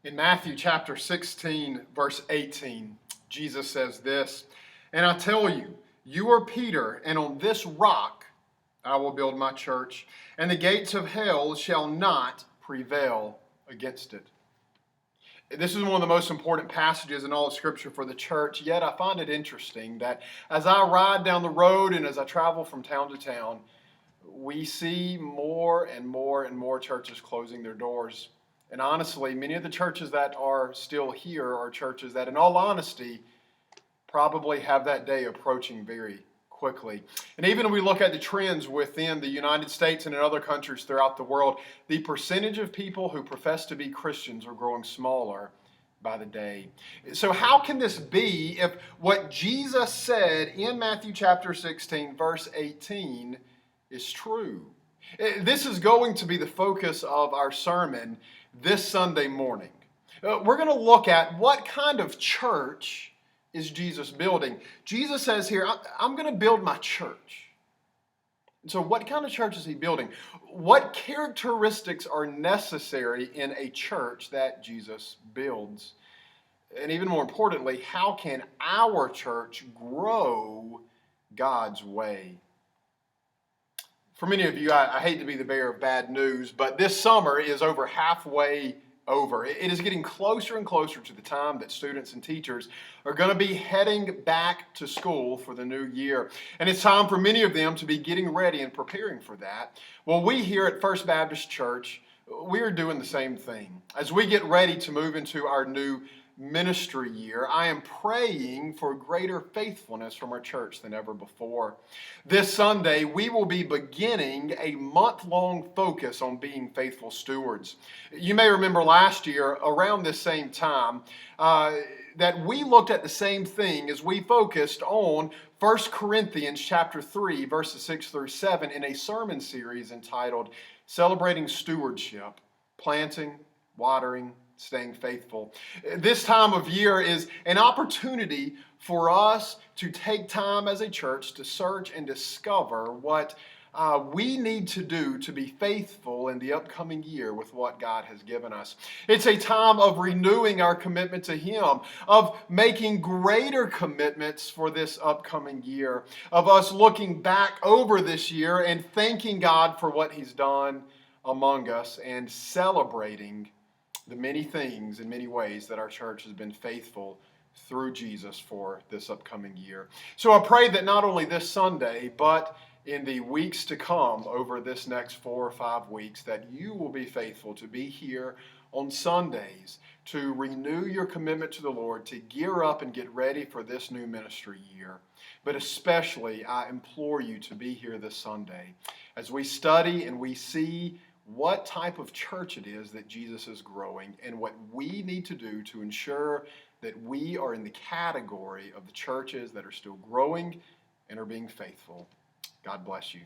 In Matthew chapter 16, verse 18, Jesus says this, "And I tell you, you are Peter, and on this rock I will build my church, and the gates of hell shall not prevail against it." This is one of the most important passages in all of Scripture for the church, yet I find it interesting that as I ride down the road and as I travel from town to town, we see more and more and more churches closing their doors. And honestly, many of the churches that are still here are churches that, in all honesty, probably have that day approaching very quickly. And even when we look at the trends within the United States and in other countries throughout the world, the percentage of people who profess to be Christians are growing smaller by the day. So how can this be if what Jesus said in Matthew chapter 16, verse 18 is true? This is going to be the focus of our sermon this Sunday morning. We're going to look at what kind of church is Jesus building. Jesus says here, I'm going to build my church. So what kind of church is he building? What characteristics are necessary in a church that Jesus builds? And even more importantly, how can our church grow God's way? For many of you, I hate to be the bearer of bad news, but this summer is over halfway over. It is getting closer and closer to the time that students and teachers are going to be heading back to school for the new year. And it's time for many of them to be getting ready and preparing for that. Well, we here at First Baptist Church, we are doing the same thing. As we get ready to move into our new ministry year, I am praying for greater faithfulness from our church than ever before. This Sunday, we will be beginning a month-long focus on being faithful stewards. You may remember last year, around this same time, that we looked at the same thing as we focused on 1 Corinthians chapter 3, verses 6 through 7 in a sermon series entitled Celebrating Stewardship, Planting, Watering, Staying Faithful. This time of year is an opportunity for us to take time as a church to search and discover what we need to do to be faithful in the upcoming year with what God has given us. It's a time of renewing our commitment to Him, of making greater commitments for this upcoming year, of us looking back over this year and thanking God for what He's done among us and celebrating the many things in many ways that our church has been faithful through Jesus for this upcoming year. So I pray that not only this Sunday, but in the weeks to come over this next 4 or 5 weeks, that you will be faithful to be here on Sundays to renew your commitment to the Lord, to gear up and get ready for this new ministry year. But especially, I implore you to be here this Sunday as we study and we see what type of church it is that Jesus is growing and what we need to do to ensure that we are in the category of the churches that are still growing and are being faithful. God bless you.